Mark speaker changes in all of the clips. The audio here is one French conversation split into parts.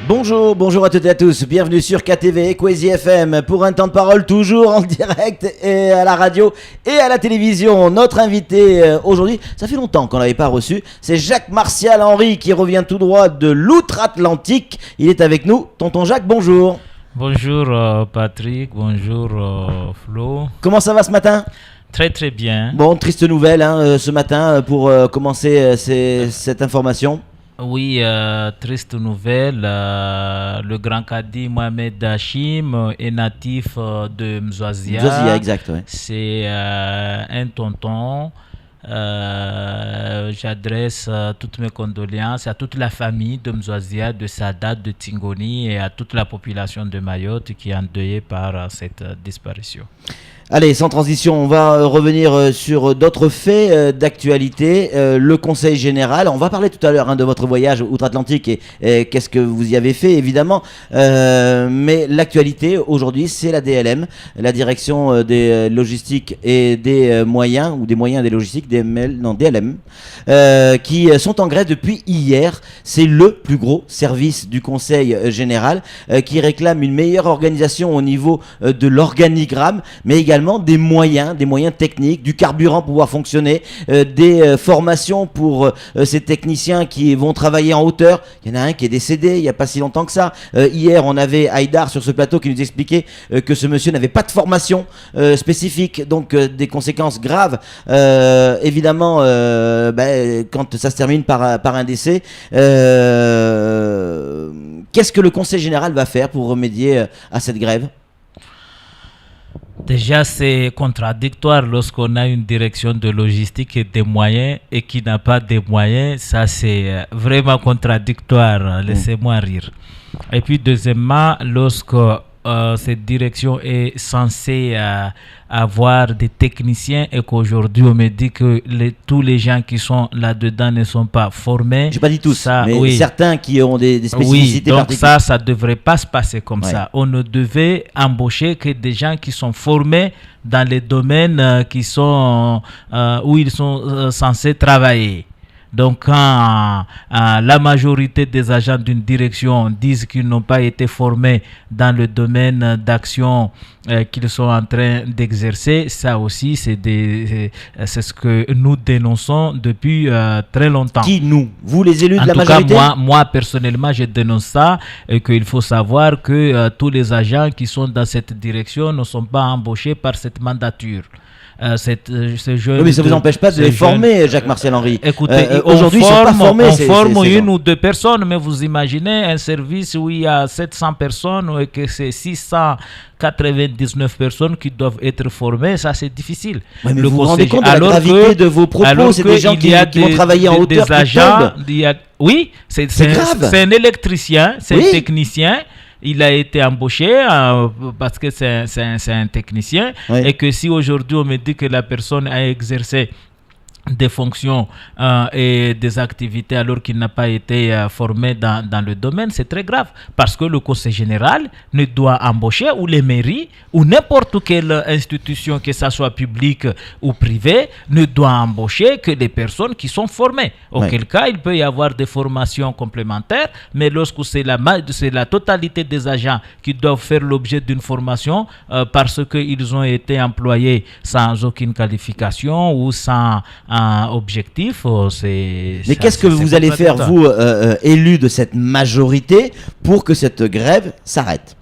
Speaker 1: Bonjour à toutes et à tous, bienvenue sur KTV Equazy FM pour un temps de parole toujours en direct et à la radio et à la télévision. Notre invité aujourd'hui, ça fait longtemps qu'on ne l'avait pas reçu, c'est Jacques-Martial Henry qui revient tout droit de l'outre-Atlantique. Il est avec nous. Tonton Jacques, bonjour.
Speaker 2: Bonjour Patrick, bonjour Flo.
Speaker 1: Comment ça va ce matin ?
Speaker 2: Très très bien.
Speaker 1: Bon, triste nouvelle ce matin pour commencer cette information.
Speaker 2: Oui, triste nouvelle. Le grand cadi Mohamed Hachim est natif de Mzouazia.
Speaker 1: Mzouazia, exact. Ouais.
Speaker 2: C'est un tonton. J'adresse toutes mes condoléances à toute la famille de Mzouazia, de Sadat, de Tingoni et à toute la population de Mayotte qui est endeuillée par cette disparition.
Speaker 1: Allez, sans transition, on va revenir sur d'autres faits d'actualité. Le Conseil général, on va parler tout à l'heure de votre voyage outre-Atlantique et qu'est-ce que vous y avez fait, évidemment. Mais l'actualité aujourd'hui, c'est la DLM, la direction des logistiques et des moyens, ou des moyens et des logistiques, DLM, qui sont en grève depuis hier. C'est le plus gros service du Conseil général qui réclame une meilleure organisation au niveau de l'organigramme, mais également des moyens techniques, du carburant pour pouvoir fonctionner, des formations pour ces techniciens qui vont travailler en hauteur. Il y en a un qui est décédé il n'y a pas si longtemps que ça. Hier, on avait Haïdar sur ce plateau qui nous expliquait que ce monsieur n'avait pas de formation spécifique, donc des conséquences graves, évidemment, quand ça se termine par un décès. Qu'est-ce que le Conseil général va faire pour remédier à cette grève ?
Speaker 2: Déjà, c'est contradictoire lorsqu'on a une direction de logistique et des moyens et qui n'a pas de moyens. Ça, c'est vraiment contradictoire. Laissez-moi rire. Et puis, deuxièmement, lorsque cette direction est censée avoir des techniciens et qu'aujourd'hui on me dit que tous les gens qui sont là-dedans ne sont pas formés.
Speaker 1: J'ai pas dit tous,
Speaker 2: ça,
Speaker 1: mais
Speaker 2: oui.
Speaker 1: Certains qui ont des spécificités particulières.
Speaker 2: Donc ça devrait pas se passer comme ça. On ne devait embaucher que des gens qui sont formés dans les domaines qui sont où ils sont censés travailler. Donc, quand la majorité des agents d'une direction disent qu'ils n'ont pas été formés dans le domaine d'action qu'ils sont en train d'exercer, ça aussi, c'est ce que nous dénonçons depuis très longtemps.
Speaker 1: Qui, nous ? Vous, les élus de la
Speaker 2: majorité ?
Speaker 1: En tout
Speaker 2: cas, moi, personnellement, je dénonce ça et qu'il faut savoir que tous les agents qui sont dans cette direction ne sont pas embauchés par cette mandature.
Speaker 1: Mais ça ne vous empêche pas de les former, Jacques-Martial Henry.
Speaker 2: Écoutez,
Speaker 1: aujourd'hui, ils ne sont pas formés.
Speaker 2: On forme une ou deux personnes, mais vous imaginez un service où il y a 700 personnes et que c'est 699 personnes qui doivent être formées, ça c'est difficile.
Speaker 1: Ouais, mais vous vous rendez compte de la gravité de vos propos, c'est des gens qui vont travailler en hauteur,
Speaker 2: des agents, oui, c'est
Speaker 1: grave.
Speaker 2: C'est un électricien, c'est un technicien. Il a été embauché parce que c'est un technicien et que si aujourd'hui on me dit que la personne a exercé des fonctions et des activités alors qu'il n'a pas été formé dans le domaine, c'est très grave parce que le Conseil général ne doit embaucher ou les mairies ou n'importe quelle institution, que ça soit publique ou privée, ne doit embaucher que des personnes qui sont formées. Auquel cas, il peut y avoir des formations complémentaires, mais lorsque c'est la totalité des agents qui doivent faire l'objet d'une formation parce qu'ils ont été employés sans aucune qualification ou sans objectif,
Speaker 1: Mais qu'est-ce que vous allez faire, vous, élus de cette majorité, pour que cette grève s'arrête ?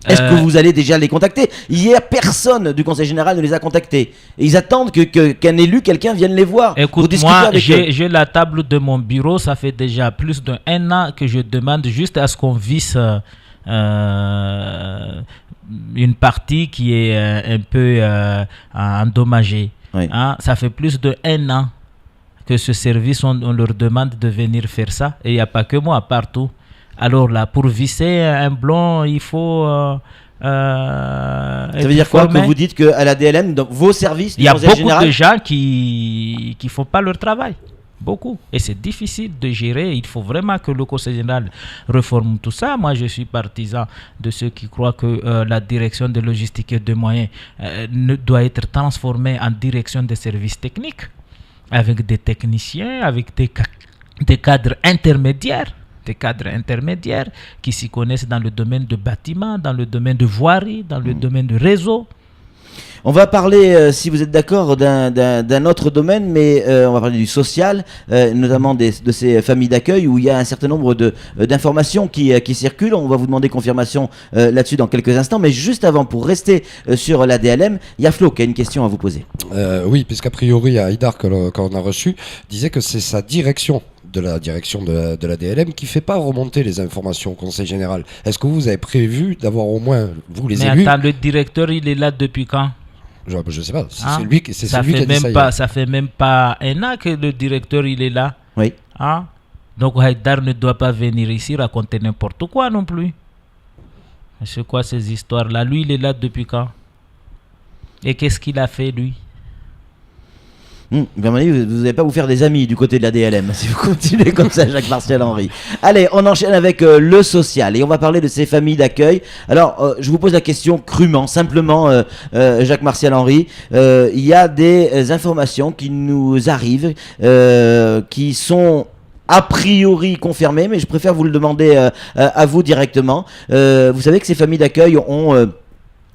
Speaker 1: Est-ce que vous allez déjà les contacter ? Hier, personne du Conseil général ne les a contactés. Et ils attendent qu'un élu, quelqu'un vienne les voir.
Speaker 2: Écoute, moi, j'ai la table de mon bureau. Ça fait déjà plus d'1 an que je demande juste à ce qu'on visse une partie qui est un peu endommagée. Ça fait plus d'1 an que ce service, on leur demande de venir faire ça. Et il n'y a pas que moi, partout. Alors là, pour visser un blond, il faut...
Speaker 1: ça veut dire quoi que vous dites qu'à la DLM, donc vos services du Conseil général...
Speaker 2: Il y a beaucoup de gens qui ne font pas leur travail. Beaucoup. Et c'est difficile de gérer. Il faut vraiment que le Conseil général réforme tout ça. Moi, je suis partisan de ceux qui croient que la direction de logistique et de moyens doit être transformée en direction des services techniques, avec des techniciens, avec des cadres intermédiaires des cadres intermédiaires qui s'y connaissent dans le domaine de bâtiment, dans le domaine de voirie, dans le domaine de réseau.
Speaker 1: On va parler, si vous êtes d'accord, d'un autre domaine, mais on va parler du social, notamment de ces familles d'accueil où il y a un certain nombre d'informations qui circulent. On va vous demander confirmation là-dessus dans quelques instants, mais juste avant, pour rester sur la DLM, il y a Flo qui a une question à vous poser.
Speaker 3: Oui, puisqu'a priori, Haïdar, qu'on a reçu, disait que c'est sa direction de la DLM qui ne fait pas remonter les informations au Conseil Général. Est-ce que vous avez prévu d'avoir au moins, vous les élus...
Speaker 2: Mais attends, le directeur, il est là depuis quand ?
Speaker 3: Je ne sais pas,
Speaker 2: Ah,
Speaker 3: c'est lui qui a dit ça.
Speaker 2: Ça fait même pas un an que le directeur il est là.
Speaker 1: Oui.
Speaker 2: Ah, donc Haïdar ne doit pas venir ici raconter n'importe quoi non plus. C'est quoi ces histoires-là? Lui, il est là depuis quand? Et qu'est-ce qu'il a fait, lui?
Speaker 1: Vous n'allez pas vous faire des amis du côté de la DLM si vous continuez comme ça, Jacques-Martial Henry. Allez, on enchaîne avec le social et on va parler de ces familles d'accueil. Alors, je vous pose la question crûment, simplement, Jacques-Martial Henry. Il y a des informations qui nous arrivent, qui sont a priori confirmées, mais je préfère vous le demander à vous directement. Vous savez que ces familles d'accueil ont...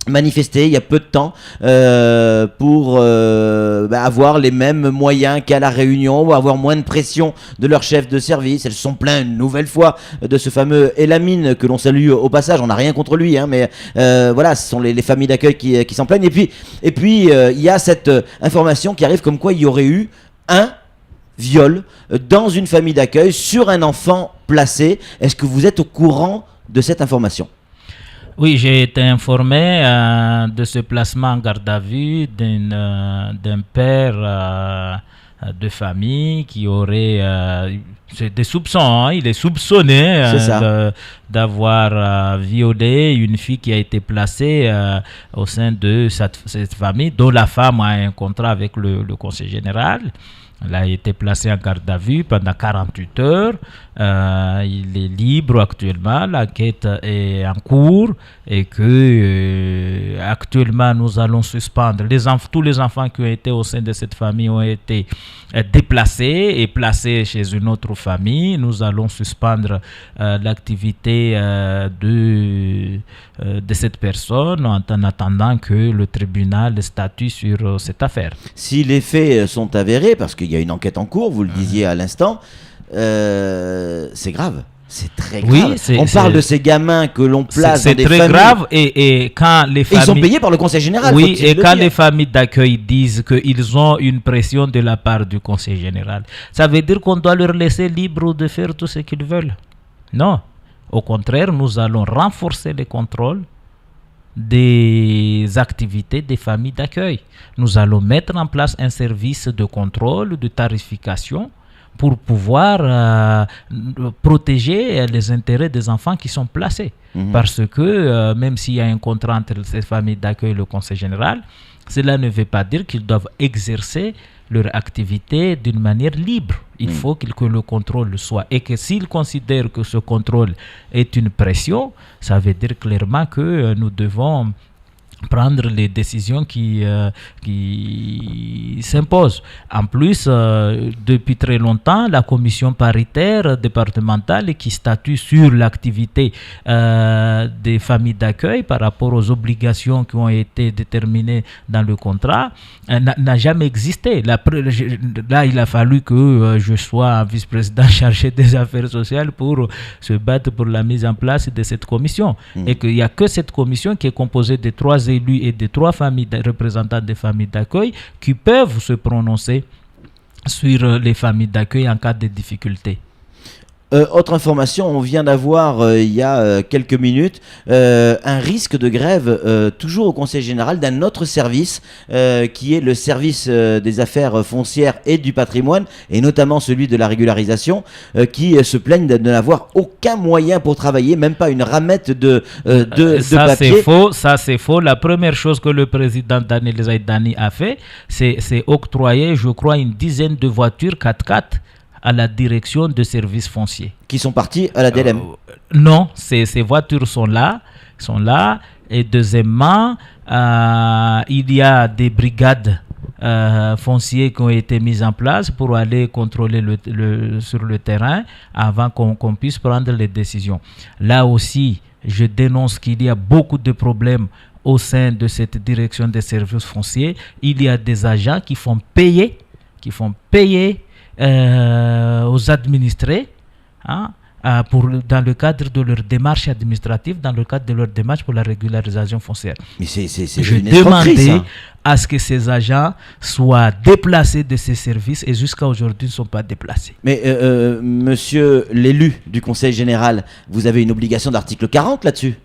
Speaker 1: manifesté il y a peu de temps pour avoir les mêmes moyens qu'à La Réunion ou avoir moins de pression de leur chef de service. Elles se sont plaintes une nouvelle fois de ce fameux Elamine que l'on salue au passage. On n'a rien contre lui, mais voilà, ce sont les familles d'accueil qui s'en plaignent. Et puis il y a cette information qui arrive comme quoi il y aurait eu un viol dans une famille d'accueil sur un enfant placé. Est-ce que vous êtes au courant de cette information ?
Speaker 2: Oui, j'ai été informé de ce placement en garde à vue d'un père de famille qui aurait c'est des soupçons, hein, il est soupçonné d'avoir violé une fille qui a été placée au sein de cette famille, dont la femme a un contrat avec le conseil général. Elle a été placée en garde à vue pendant 48 heures. Il est libre actuellement. L'enquête est en cours et que actuellement nous allons suspendre. Tous les enfants qui ont été au sein de cette famille ont été déplacés et placés chez une autre famille. Nous allons suspendre l'activité de cette personne en attendant que le tribunal statue sur cette affaire.
Speaker 1: Si les faits sont avérés, parce qu'il y a une enquête en cours, vous le disiez à l'instant, c'est grave. C'est très grave.
Speaker 2: Oui,
Speaker 1: on parle de ces gamins que l'on place dans des familles.
Speaker 2: C'est très grave et quand les familles...
Speaker 1: ils sont payés par le conseil général.
Speaker 2: Oui, et quand les familles d'accueil disent qu'ils ont une pression de la part du conseil général, ça veut dire qu'on doit leur laisser libre de faire tout ce qu'ils veulent. Non. Au contraire, nous allons renforcer les contrôles des activités des familles d'accueil. Nous allons mettre en place un service de contrôle, de tarification pour pouvoir protéger les intérêts des enfants qui sont placés. Parce que même s'il y a un contrat entre ces familles d'accueil et le conseil général, cela ne veut pas dire qu'ils doivent exercer leur activité d'une manière libre. Il faut que le contrôle soit. Et que s'ils considèrent que ce contrôle est une pression, ça veut dire clairement que nous devons prendre les décisions qui s'imposent. En plus, depuis très longtemps, la commission paritaire départementale qui statue sur l'activité des familles d'accueil par rapport aux obligations qui ont été déterminées dans le contrat n'a jamais existé. Là, il a fallu que je sois vice-président chargé des affaires sociales pour se battre pour la mise en place de cette commission. Et qu'il n'y a que cette commission qui est composée de 3 élus et de 3 familles représentants des familles d'accueil qui peuvent se prononcer sur les familles d'accueil en cas de difficulté.
Speaker 1: Autre information, on vient d'avoir il y a quelques minutes un risque de grève toujours au Conseil général d'un autre service qui est le service des affaires foncières et du patrimoine et notamment celui de la régularisation qui se plaignent de n'avoir aucun moyen pour travailler, même pas une ramette de papier.
Speaker 2: Ça c'est faux. La première chose que le président Daniel Zaïdani a fait, c'est octroyer, je crois, une dizaine de voitures 4x4 à la direction de services fonciers.
Speaker 1: Qui sont partis à la DLM.
Speaker 2: Non, ces voitures sont là. Et deuxièmement, il y a des brigades fonciers qui ont été mis en place pour aller contrôler sur le terrain avant qu'on puisse prendre les décisions. Là aussi, je dénonce qu'il y a beaucoup de problèmes au sein de cette direction des services fonciers. Il y a des agents qui font payer aux administrés, hein, dans le cadre de leur démarche administrative, dans le cadre de leur démarche pour la régularisation foncière.
Speaker 1: Mais
Speaker 2: je demandais à ce que ces agents soient déplacés de ces services et jusqu'à aujourd'hui ne sont pas déplacés.
Speaker 1: Mais monsieur l'élu du Conseil général, vous avez une obligation d'article 40 là-dessus?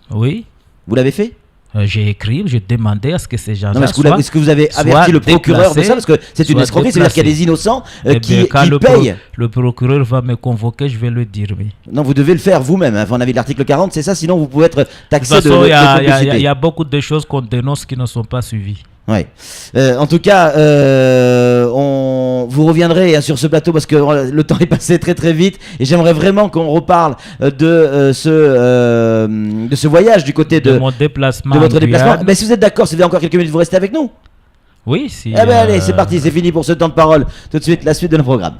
Speaker 2: Oui.
Speaker 1: Vous l'avez fait?
Speaker 2: J'ai écrit, j'ai demandé à ce que ces gens-là
Speaker 1: est-ce que vous avez averti le procureur de ça? Parce que c'est une escroquerie, c'est-à-dire qu'il y a des innocents qui payent.
Speaker 2: Le procureur va me convoquer, je vais le dire, oui.
Speaker 1: Non, vous devez le faire vous-même, hein. Vous en avez l'article 40, c'est ça, sinon vous pouvez être taxé de
Speaker 2: complicité. Il y a beaucoup de choses qu'on dénonce qui ne sont pas suivies.
Speaker 1: Ouais. En tout cas, vous reviendrez sur ce plateau parce que le temps est passé très très vite et j'aimerais vraiment qu'on reparle de ce voyage du côté de
Speaker 2: mon déplacement.
Speaker 1: De votre déplacement. Mais si vous êtes d'accord, si vous avez encore quelques minutes, vous restez avec nous.
Speaker 2: Oui, si.
Speaker 1: Allez, c'est parti, c'est fini pour ce temps de parole. Tout de suite, la suite de nos programmes.